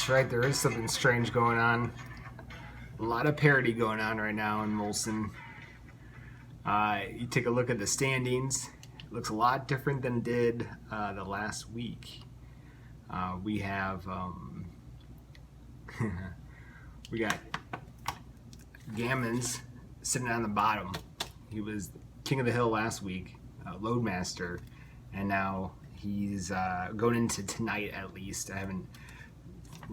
That's right, there is something strange going on. A lot of parity going on right now in Molson. You take a look at the standings. It looks a lot different than it did the last week. We have we got Gammons sitting on the bottom. He was king of the hill last week, Loadmaster, and now he's going into tonight at least.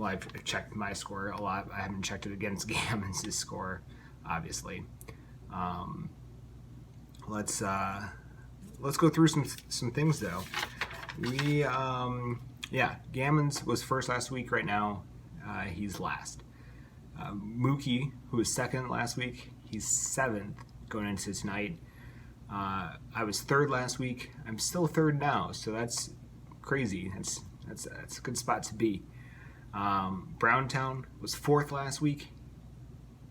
I've checked my score a lot. I haven't checked it against Gammons' score, obviously. Let's go through some things though. Gammons was first last week. Right now, he's last. Mookie, who was second last week, he's seventh going into tonight. I was third last week. I'm still third now, so that's crazy. That's a good spot to be. Browntown was fourth last week.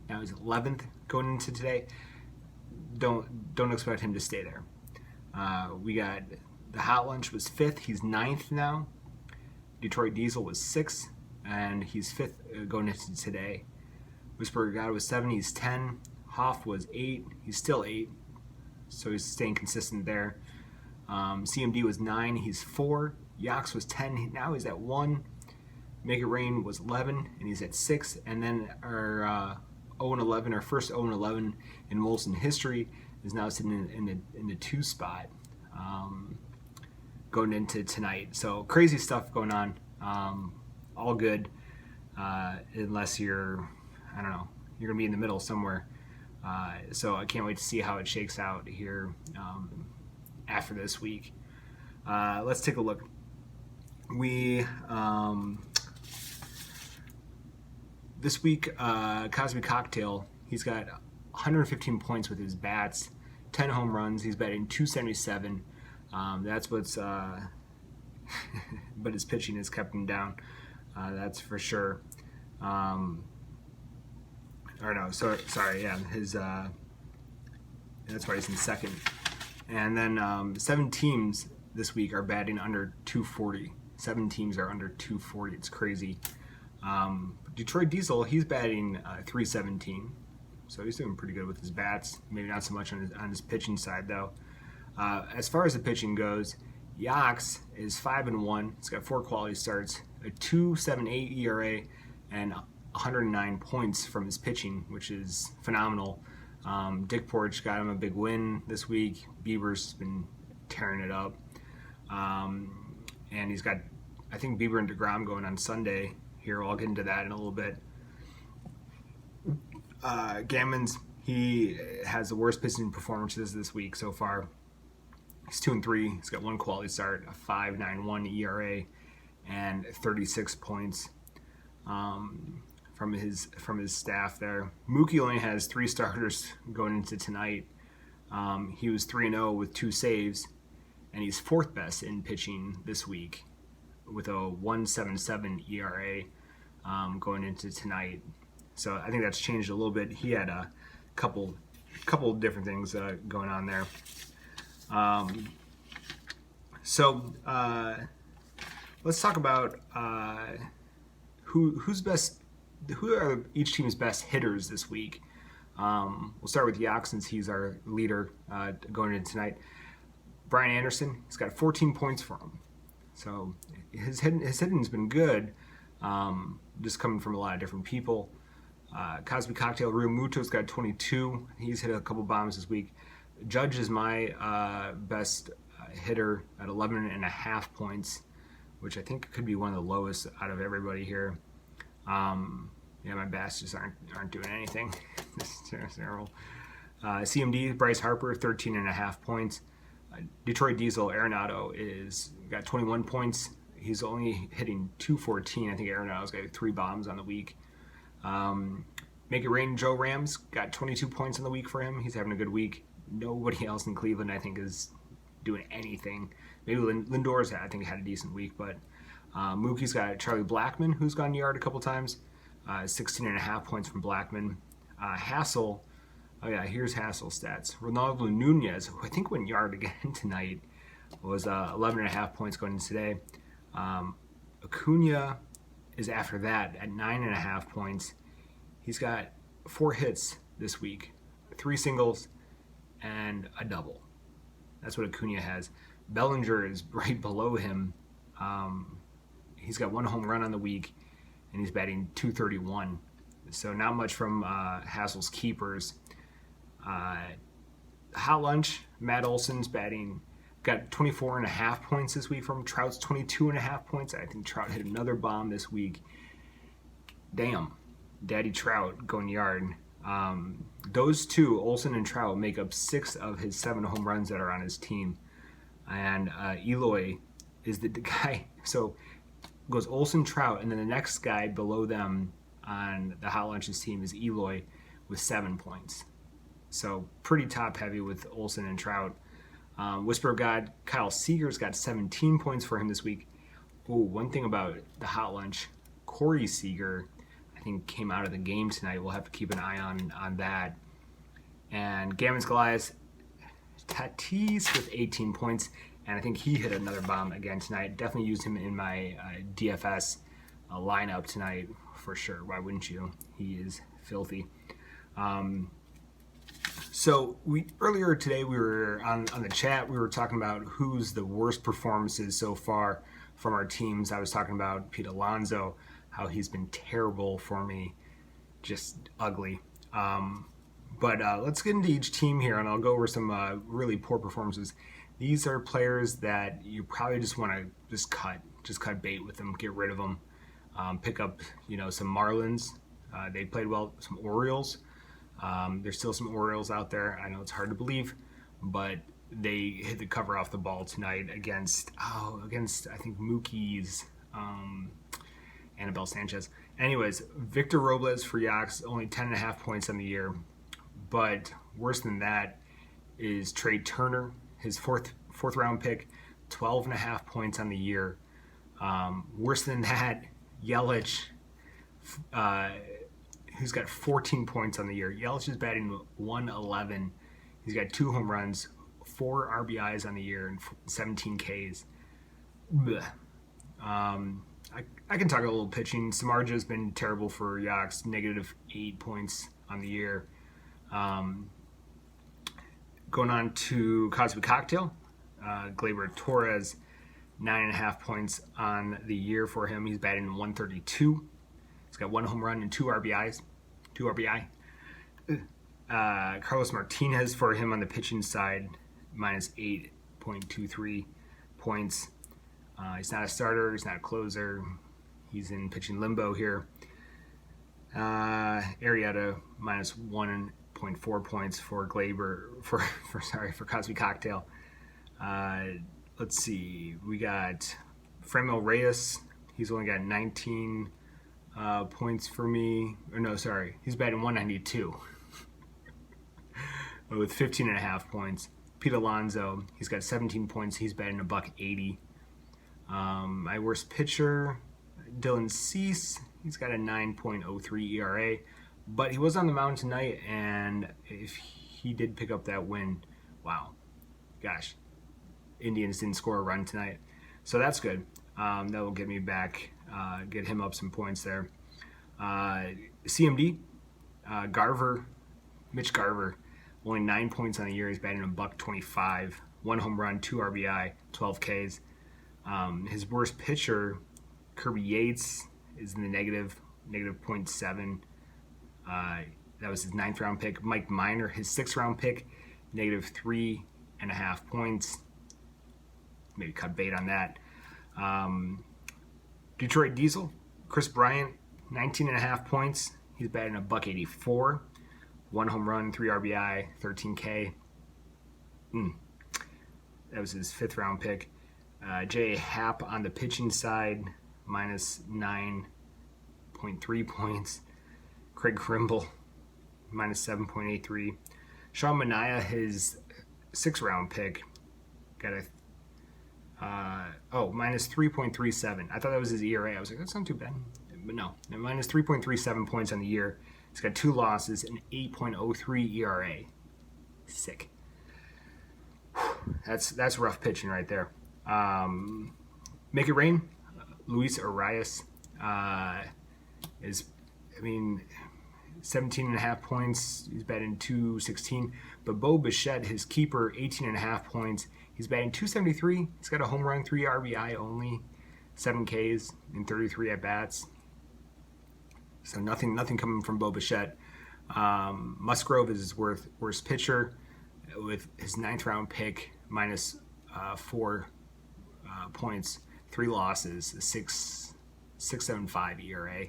Now he's 11th going into today. Don't expect him to stay there. We got the Hot Lunch was fifth. He's ninth now. Detroit Diesel was sixth, and he's fifth going into today. Whisper God was 7. He's 10. Hoff was 8. He's still 8, so he's staying consistent there. CMD was 9. He's 4. Yax was 10. Now he's at 1. Make It Rain was 11, and he's at 6. And then our 0-11, our first 0-11 in Molson history, is now sitting in the 2 spot going into tonight. So crazy stuff going on. All good, unless you're going to be in the middle somewhere. So I can't wait to see how it shakes out here after this week. Let's take a look. This week, Cosby Cocktail, he's got 115 points with his bats, 10 home runs. He's batting .277. That's what's, but his pitching has kept him down. That's for sure. His that's why he's in second. And then 7 teams this week are batting under 240. 7 teams are under 240. It's crazy. Detroit Diesel, he's batting .317, so he's doing pretty good with his bats. Maybe not so much on his pitching side though. As far as the pitching goes, Yax is 5-1. He's got 4 quality starts, a 2.78 ERA, and 109 points from his pitching, which is phenomenal. Dick Porch got him a big win this week. Bieber's been tearing it up, and he's got, I think, Bieber and DeGrom going on Sunday. Here, I'll get into that in a little bit. Gammons, he has the worst pitching performances this week so far. He's 2-3. He's got 1 quality start, a 5.91 ERA, and 36 points from his staff there. Mookie only has 3 starters going into tonight. He was 3-0 with 2 saves, and he's 4th best in pitching this week with a 1.77 ERA going into tonight. So I think that's changed a little bit. He had a couple different things going on there. Let's talk about who are each team's best hitters this week. We'll start with Yax since he's our leader going into tonight. Brian Anderson, he's got 14 points for him. So his hitting's been good, just coming from a lot of different people. Cosby Cocktail, Rio Muto's got 22. He's hit a couple bombs this week. Judge is my best hitter at 11.5 points, which I think could be one of the lowest out of everybody here. My bats just aren't doing anything. This is terrible. CMD, Bryce Harper, 13.5 points. Detroit Diesel, Arenado is got 21 points. He's only hitting .214. I think Arenado's got 3 bombs on the week. Make It Rain, Joe Rams got 22 points on the week for him. He's having a good week. Nobody else in Cleveland, I think, is doing anything. Maybe Lindor's, I think, had a decent week, but Mookie's got Charlie Blackmon, who's gone yard a couple times. 16.5 points from Blackmon. Hassel, here's Hassel's stats. Ronaldo Nunez, who I think went yard again tonight, was 11.5 points going into today. Acuna is after that at 9.5 points. He's got 4 hits this week, 3 singles, and a double. That's what Acuna has. Bellinger is right below him. He's got 1 home run on the week, and he's batting .231. So not much from Hassel's keepers. Hot lunch, Matt Olson's got 24.5 points this week from Trout's 22.5 points. I think Trout hit another bomb this week. Damn, Daddy Trout going yard. Those two, Olson and Trout, make up 6 of his 7 home runs that are on his team. And Eloy is the guy. So it goes Olson, Trout, and then the next guy below them on the Hot Lunches team is Eloy with 7 points. So pretty top heavy with Olson and Trout. Whisper of God, Kyle Seager's got 17 points for him this week. Oh, one thing about the Hot Lunch, Corey Seager, I think came out of the game tonight. We'll have to keep an eye on that. And Gammon's Goliath, Tatis with 18 points, and I think he hit another bomb again tonight. Definitely used him in my DFS lineup tonight for sure. Why wouldn't you? He is filthy. So earlier today we were on the chat. We were talking about who's the worst performances so far from our teams. I was talking about Pete Alonso, how he's been terrible for me, just ugly. But let's get into each team here, and I'll go over some really poor performances. These are players that you probably just want to just cut bait with them, get rid of them, pick up some Marlins. They played well. Some Orioles. There's still some Orioles out there. I know it's hard to believe, but they hit the cover off the ball tonight against I think Mookie's Anibal Sanchez. Anyways, Victor Robles for Yachts, only 10.5 points on the year. But worse than that is Trey Turner, his fourth round pick, 12.5 points on the year. Worse than that, Yelich, who's got 14 points on the year. Yelich is batting .111. He's got 2 home runs, 4 RBIs on the year, and 17 Ks. I can talk a little pitching. Samardzija's been terrible for Yachts, -8 points on the year. Going on to Cosby Cocktail, Gleyber Torres, 9.5 points on the year for him. He's batting .132. He's got 1 home run and 2 RBIs. 2 RBI. Carlos Martinez for him on the pitching side, -8.23 points. He's not a starter. He's not a closer. He's in pitching limbo here. Arrieta, -1.4 points for Gleyber for Cosby Cocktail. Let's see. We got Franmil Reyes. He's only got 19 points for me. Or no, sorry. He's batting .192 with 15.5 points. Pete Alonso, he's got 17 points. He's batting .180. My worst pitcher, Dylan Cease. He's got a 9.03 ERA. But he was on the mound tonight, and if he did pick up that win, wow. Gosh. Indians didn't score a run tonight. So that's good. That will get me back, get him up some points there. CMD, Mitch Garver, only 9 points on the year. He's batting .125, 1 home run, 2 RBI, 12 Ks. His worst pitcher, Kirby Yates, is in the negative .7. That was his 9th round pick. Mike Minor, his 6th round pick, -3.5 points. Maybe cut bait on that. Detroit Diesel, Chris Bryant, 19.5 points. He's batting .184, 1 home run, 3 RBI, 13 K. That was his 5th round pick. J. Happ on the pitching side, -9.3 points. Craig Krimble, -7.83. Sean Manaea, his 6th round pick, got a -3.37. I thought that was his ERA. I was like, that's not too bad. But no, -3.37 points on the year. He's got 2 losses and 8.03 ERA. Sick. That's rough pitching right there. Make it rain. Luis Arias, is, I mean, 17.5 points. He's batting 216. But Bo Bichette, his keeper, 18.5 points. He's batting 273. He's got a home run, 3 RBI only, 7 Ks in 33 at bats. So nothing coming from Bo Bichette. Musgrove is his worst pitcher with his 9th round pick, minus 4 points, 3 losses, a 6.75 ERA.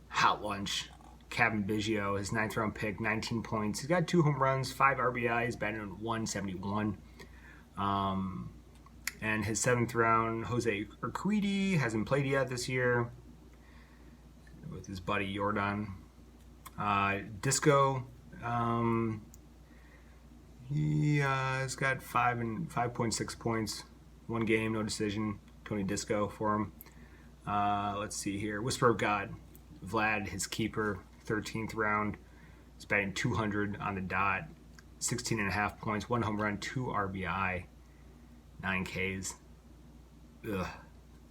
Hot lunch. Kevin Biggio, his 9th round pick, 19 points. He's got 2 home runs, 5 RBIs, batting 171. And his 7th round, Jose Urquidy, hasn't played yet this year with his buddy Jordan. Disco, he's got 5.6 points, 1 game, no decision. Tony Disco for him. Let's see here. Whisper of God, Vlad, his keeper, 13th round. He's batting 200 on the dot, 16.5 points, 1 home run, 2 RBI, 9 Ks. Ugh.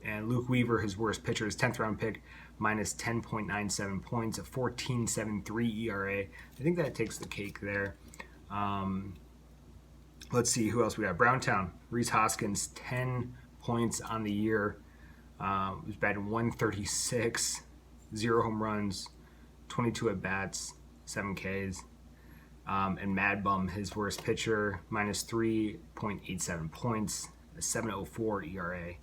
And Luke Weaver, his worst pitcher, his 10th round pick, minus 10.97 points, a 14.73 ERA. I think that takes the cake there. Let's see who else we got. Browntown, Rhys Hoskins, 10 points on the year. He's batting 136, 0 home runs, 22 at bats, 7 Ks. And Mad Bum, his worst pitcher, minus 3.87 points, a 7.04 ERA.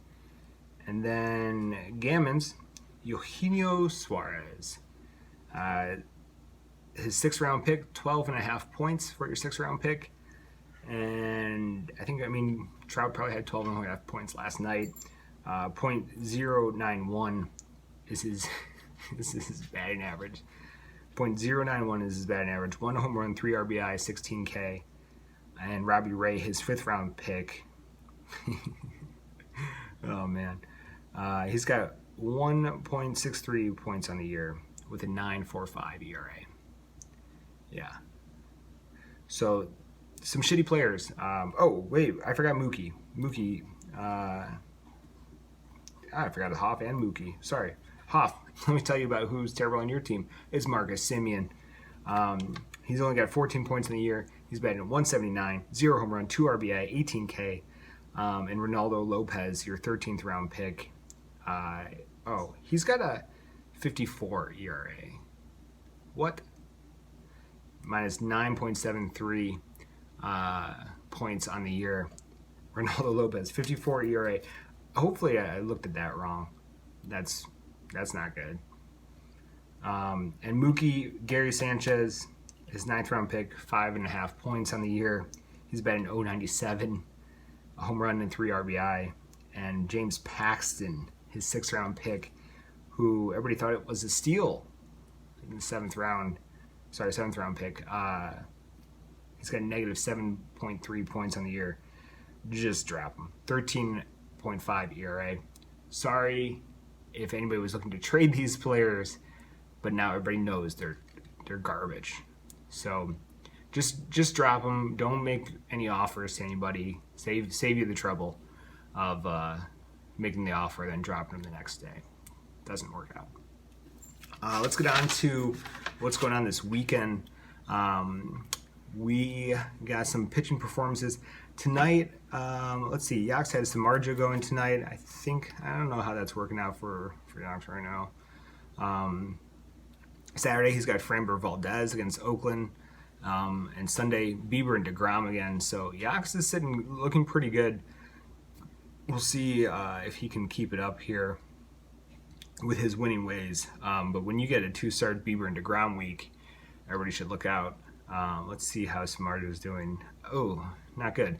And then Gammons, Eugenio Suarez. His 6th round pick, 12.5 points for your 6th round pick. And Trout probably had 12.5 points last night. .091 is his this is his batting average. .091 is his batting average. 1 home run, 3 RBI, 16K. And Robbie Ray, his 5th round pick. Oh man, he's got 1.63 points on the year with a 9.45 ERA. Yeah. So some shitty players. Oh wait, I forgot Mookie. I forgot Hoff and Mookie. Sorry. Hoff, let me tell you about who's terrible on your team. It's Marcus Semien. He's only got 14 points in the year. He's batting at 179, 0 home run, 2 RBI, 18K. And Ronaldo Lopez, your 13th round pick. He's got a 54 ERA. What? Minus 9.73 points on the year. Ronaldo Lopez, 54 ERA. Hopefully I looked at that wrong. That's not good. And Mookie, Gary Sanchez, his 9th round pick, 5.5 points on the year. He's batting .097, a home run and 3 RBI. And James Paxton, his 6th round pick, who everybody thought it was a steal in the 7th round pick. He's got negative 7.3 points on the year. Just drop him. 13.5 ERA. Sorry if anybody was looking to trade these players, but now everybody knows they're garbage. So just drop them. Don't make any offers to anybody. Save you the trouble of making the offer then dropping them the next day. Doesn't work out. Let's get on to what's going on this weekend. We got some pitching performances tonight. Let's see. Yax had Samardzija going tonight. I don't know how that's working out for Yax right now. Saturday he's got Framber Valdez against Oakland, and Sunday Bieber and DeGrom again. So Yax is looking pretty good. We'll see if he can keep it up here with his winning ways. But when you get a 2-start Bieber and DeGrom week, everybody should look out. Let's see how Samardzija is doing. Oh, not good.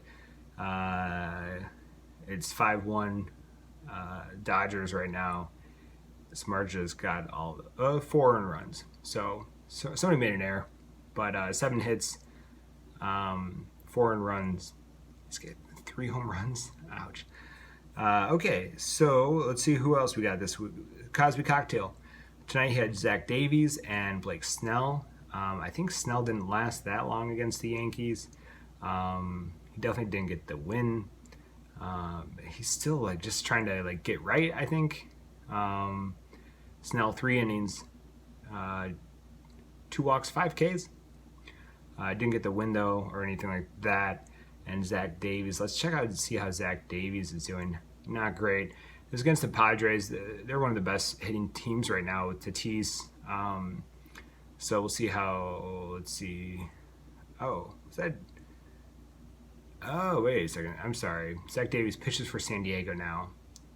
It's 5-1 Dodgers right now. Samardzija's got all 4 earned runs. So somebody made an error. But 7 hits, 4 earned runs. He's got 3 home runs. Ouch. Okay, so let's see who else we got this week. Cosby Cocktail. Tonight he had Zach Davies and Blake Snell. I think Snell didn't last that long against the Yankees. He definitely didn't get the win. He's still just trying to get right, I think. Snell 3 innings, 2 walks, 5 Ks. Didn't get the win though or anything like that. And Zach Davies, let's check out and see how Zach Davies is doing. Not great. It was against the Padres. They're one of the best hitting teams right now with Tatis. So we'll see how. Let's see. Oh, is that? Oh, wait a second. I'm sorry. Zach Davies pitches for San Diego now,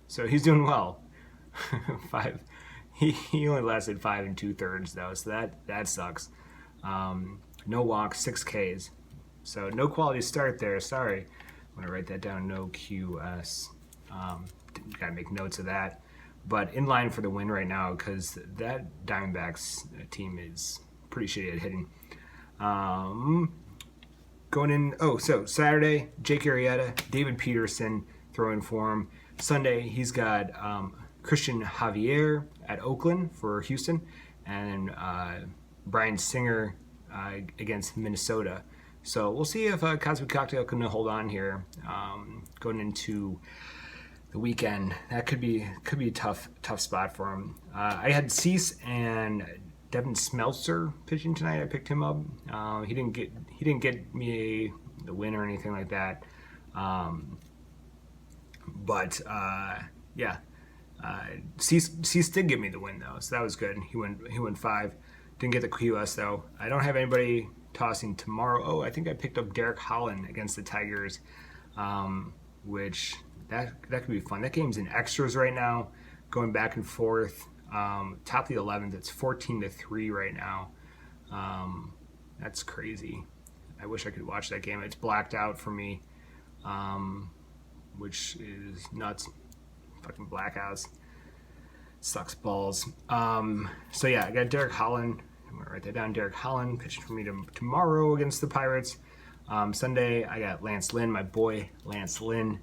so he's doing well. Five. He only lasted 5 2/3 though, so that sucks. No walks, 6 Ks. So no quality start there. Sorry. I'm gonna write that down. No QS. Gotta make notes of that. But in line for the win right now because that Diamondbacks team is pretty shitty at hitting. Going in. Oh, so Saturday, Jake Arrieta, David Peterson throwing for him. Sunday, he's got Christian Javier at Oakland for Houston, and Brian Singer against Minnesota. So we'll see if Cosmic Cocktail can hold on here going into the weekend. That could be a tough spot for him. I had Cease and Devin Smeltzer pitching tonight. I picked him up. He didn't get me the win or anything like that. But yeah, Cease did give me the win though, so that was good. He went 5. Didn't get the QS though. I don't have anybody tossing tomorrow. Oh, I think I picked up Derek Holland against the Tigers, which that could be fun. That game's in extras right now, going back and forth. Top of the 11th, it's 14-3 right now. That's crazy. I wish I could watch that game. It's blacked out for me, which is nuts. Fucking blackouts. Sucks balls. So yeah, I got Derek Holland. I'm gonna write that down. Derek Holland pitching for me tomorrow against the Pirates. Sunday, I got Lance Lynn, my boy Lance Lynn,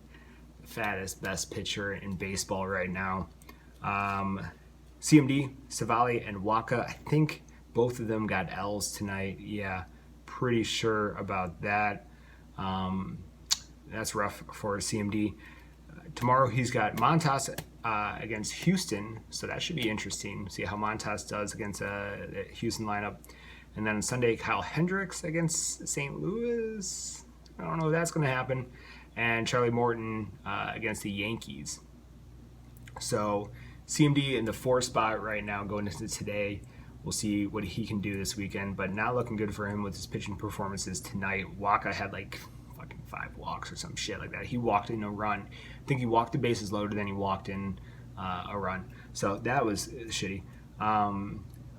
the fattest, best pitcher in baseball right now. CMD, Savali, and Waka. I think both of them got L's tonight. Yeah, pretty sure about that. That's rough for CMD. Tomorrow he's got Montas against Houston, so that should be interesting. See how Montas does against the Houston lineup. And then Sunday, Kyle Hendricks against St. Louis. I don't know if that's going to happen. And Charlie Morton against the Yankees. So CMD in the 4 spot right now going into today. We'll see what he can do this weekend, but not looking good for him with his pitching performances tonight. Waka had like fucking 5 walks or some shit like that. He walked in a run. I think he walked the bases loaded, then he walked in a run. So that was shitty.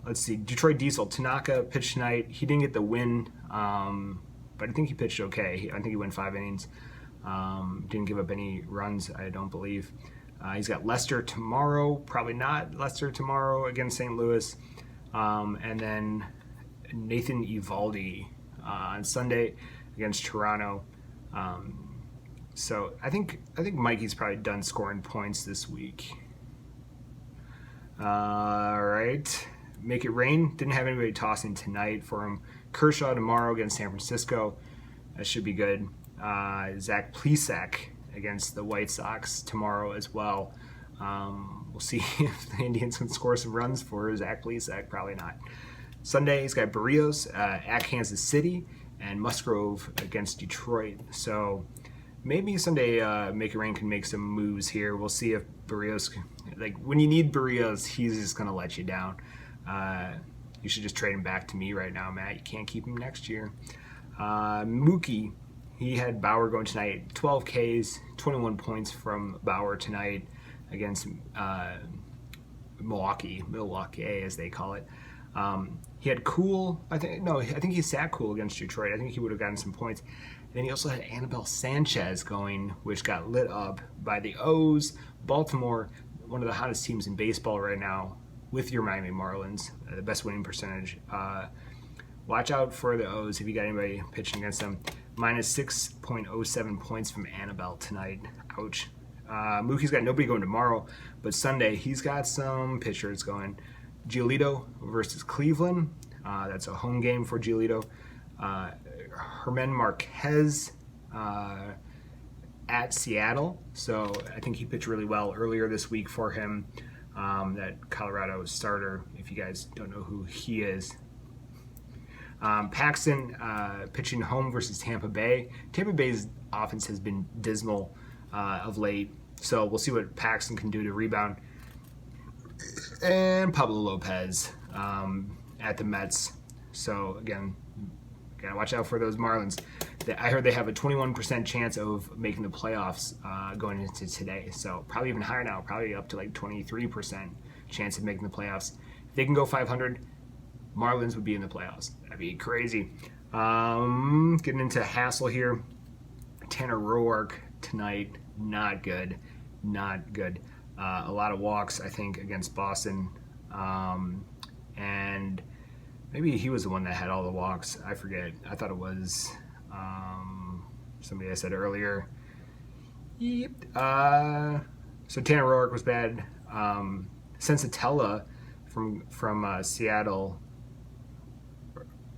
Let's see. Detroit Diesel. Tanaka pitched tonight. He didn't get the win, but I think he pitched okay. I think he went 5 innings. Didn't give up any runs, I don't believe. He's got Lester tomorrow. Probably not Lester tomorrow against St. Louis. And then Nathan Eovaldi on Sunday against Toronto. So I think Mikey's probably done scoring points this week. All right. Make it rain. Didn't have anybody tossing tonight for him. Kershaw tomorrow against San Francisco. That should be good. Zach Plesac against the White Sox tomorrow as well. We'll see if the Indians can score some runs for Zach Plesac. Probably not. Sunday, he's got Barrios at Kansas City and Musgrove against Detroit. So maybe Sunday Make It Rain can make some moves here. We'll see if Barrios, like when you need Barrios, he's just going to let you down. You should just trade him back to me right now, Matt. You can't keep him next year. Mookie, he had Bauer going tonight. 12 Ks, 21 points from Bauer tonight against Milwaukee as they call it. He had Cool. I think he sat Cool against Detroit. I think he would have gotten some points. And then he also had Anibal Sanchez going, which got lit up by the O's. Baltimore, one of the hottest teams in baseball right now, with your Miami Marlins, the best winning percentage. Watch out for the O's if you got anybody pitching against them. Minus 6.07 points from Anibal tonight. Ouch. Mookie's got nobody going tomorrow, but Sunday he's got some pitchers going. Giolito versus Cleveland. That's a home game for Giolito. Herman Marquez at Seattle. So I think he pitched really well earlier this week for him. that Colorado starter, if you guys don't know who he is. Paxton pitching home versus Tampa Bay. Tampa Bay's offense has been dismal of late, so we'll see what Paxton can do to rebound. And Pablo Lopez at the Mets. So again, gotta watch out for those Marlins. I heard they have a 21% chance of making the playoffs going into today. So probably even higher now, probably up to like 23% chance of making the playoffs. If they can go 500, Marlins would be in the playoffs. That'd be crazy. Getting into Hassel here. Tanner Roark tonight, not good. Not good. A lot of walks, I think, against Boston. And maybe he was the one that had all the walks. I forget. I thought it was somebody I said earlier. Yep. So Tanner Roark was bad. Sensatella from Seattle.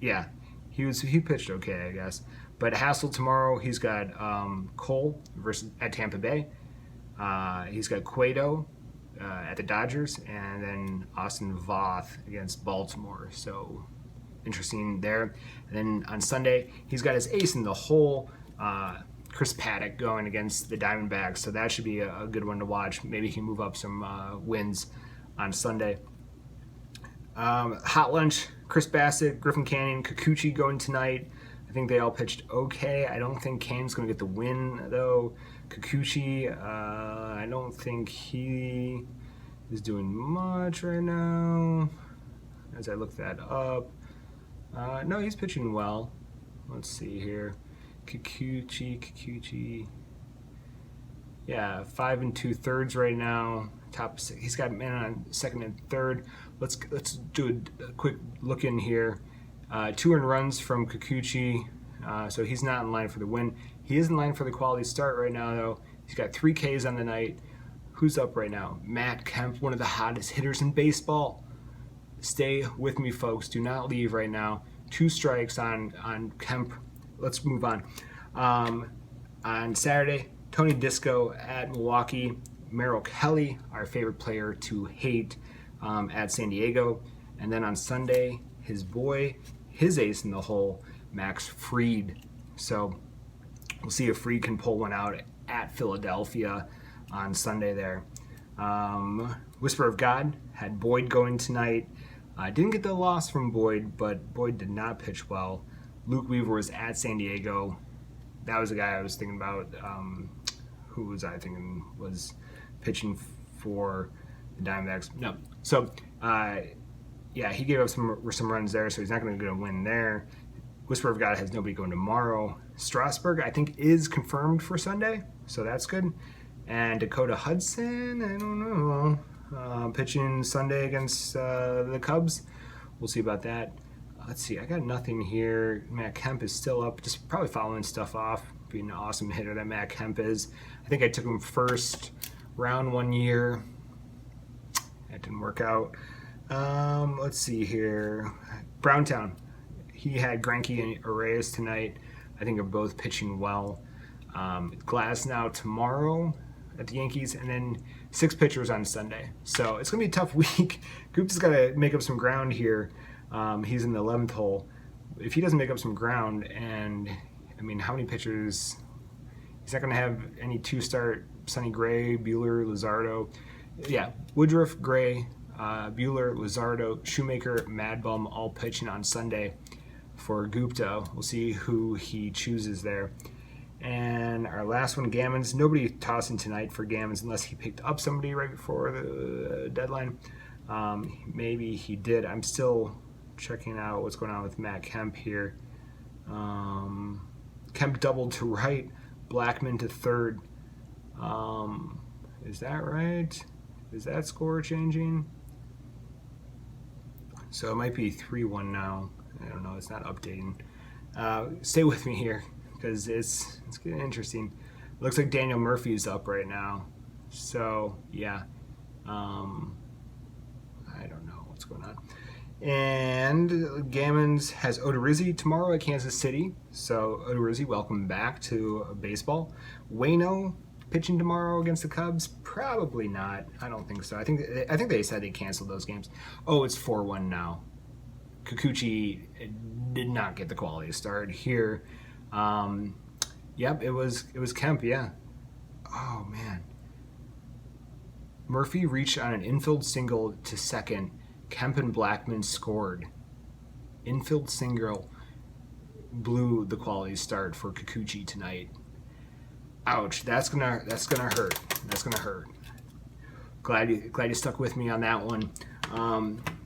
Yeah, he pitched okay, I guess. But Hassel tomorrow, he's got Cole versus at Tampa Bay. He's got Cueto at the Dodgers, and then Austin Voth against Baltimore. So interesting there. And then on Sunday, he's got his ace in the hole, Chris Paddock, going against the Diamondbacks. So that should be a good one to watch. Maybe he can move up some wins on Sunday. Hot lunch, Chris Bassett, Griffin Canning, Kikuchi going tonight. I think they all pitched okay. I don't think Kane's going to get the win, though. Kikuchi, I don't think he is doing much right now. As I look that up. No, he's pitching well. Let's see here. Kikuchi. Yeah, 5 2/3 right now. Top six. He's got man on second and third. Let's do a quick look in here. 2 earned runs from Kikuchi, so he's not in line for the win. He is in line for the quality start right now, though. He's got 3 Ks on the night. Who's up right now? Matt Kemp, one of the hottest hitters in baseball. Stay with me, folks. Do not leave right now. 2 strikes on Kemp. Let's move on. On Saturday, Tony Disco at Milwaukee. Merrill Kelly, our favorite player to hate, at San Diego. And then on Sunday, his ace in the hole, Max Fried. So we'll see if Fried can pull one out at Philadelphia on Sunday there. Whisper of God had Boyd going tonight. Didn't get the loss from Boyd, but Boyd did not pitch well. Luke Weaver was at San Diego. That was the guy I was thinking about. Who was I thinking was pitching for the Diamondbacks? No. So, yeah, he gave up some runs there, so he's not going to get a win there. Whisper of God has nobody going tomorrow. Strasburg, I think, is confirmed for Sunday, so that's good. And Dakota Hudson, I don't know, pitching Sunday against the Cubs. We'll see about that. Let's see, I got nothing here. Matt Kemp is still up, just probably following stuff off. Being an awesome hitter that Matt Kemp is. I think I took him first round one year. That didn't work out. Let's see here. Browntown. He had Greinke and Arraez tonight. I think are both pitching well. Glass now tomorrow at the Yankees, and then 6 pitchers on Sunday. So it's going to be a tough week. Gupta's got to make up some ground here. He's in the 11th hole. If he doesn't make up some ground, and I mean, how many pitchers? He's not going to have any 2-start. Sonny Gray, Buehler, Luzardo. Yeah, Woodruff, Gray, Buehler, Luzardo, Shoemaker, Madbum all pitching on Sunday for Gupta. We'll see who he chooses there. And our last one, Gammons. Nobody tossing tonight for Gammons unless he picked up somebody right before the deadline. Maybe he did. I'm still checking out what's going on with Matt Kemp here. Kemp doubled to right, Blackman to third. Is that right? Is that score changing? So it might be 3-1 now. I don't know. It's not updating. Stay with me here because it's getting interesting. Looks like Daniel Murphy's up right now. So yeah, I don't know what's going on. And Gammons has Odorizzi tomorrow at Kansas City. So Odorizzi, welcome back to baseball. Waino pitching tomorrow against the Cubs? Probably not. I don't think so. I think they said they canceled those games. Oh, it's 4-1 now. Kikuchi did not get the quality start here. Yep, it was Kemp. Yeah. Oh man. Murphy reached on an infield single to second. Kemp and Blackman scored. Infield single blew the quality start for Kikuchi tonight. Ouch! That's gonna hurt. That's gonna hurt. Glad you stuck with me on that one.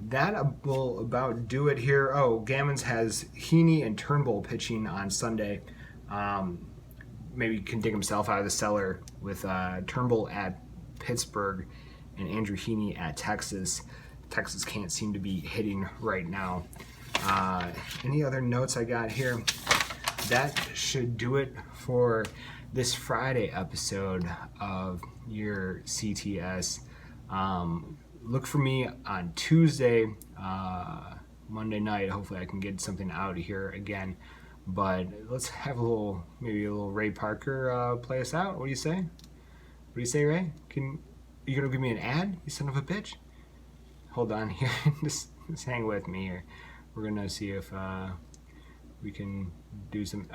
That will about do it here. Oh, Gammons has Heaney and Turnbull pitching on Sunday. Maybe can dig himself out of the cellar with Turnbull at Pittsburgh and Andrew Heaney at Texas. Texas can't seem to be hitting right now. Any other notes I got here? That should do it for this Friday episode of your CTS. Look for me on Tuesday, Monday night. Hopefully I can get something out of here again. But let's have maybe a little Ray Parker play us out. What do you say? What do you say, Ray? Are you gonna give me an ad, you son of a bitch? Hold on here. just hang with me here. We're gonna see if we can do some.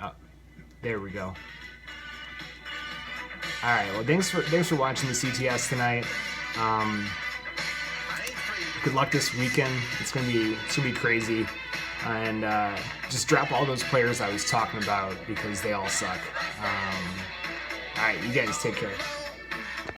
There we go. All right. Well, thanks for watching the CTS tonight. Good luck this weekend. It's gonna be crazy, and just drop all those players I was talking about because they all suck. All right, you guys take care.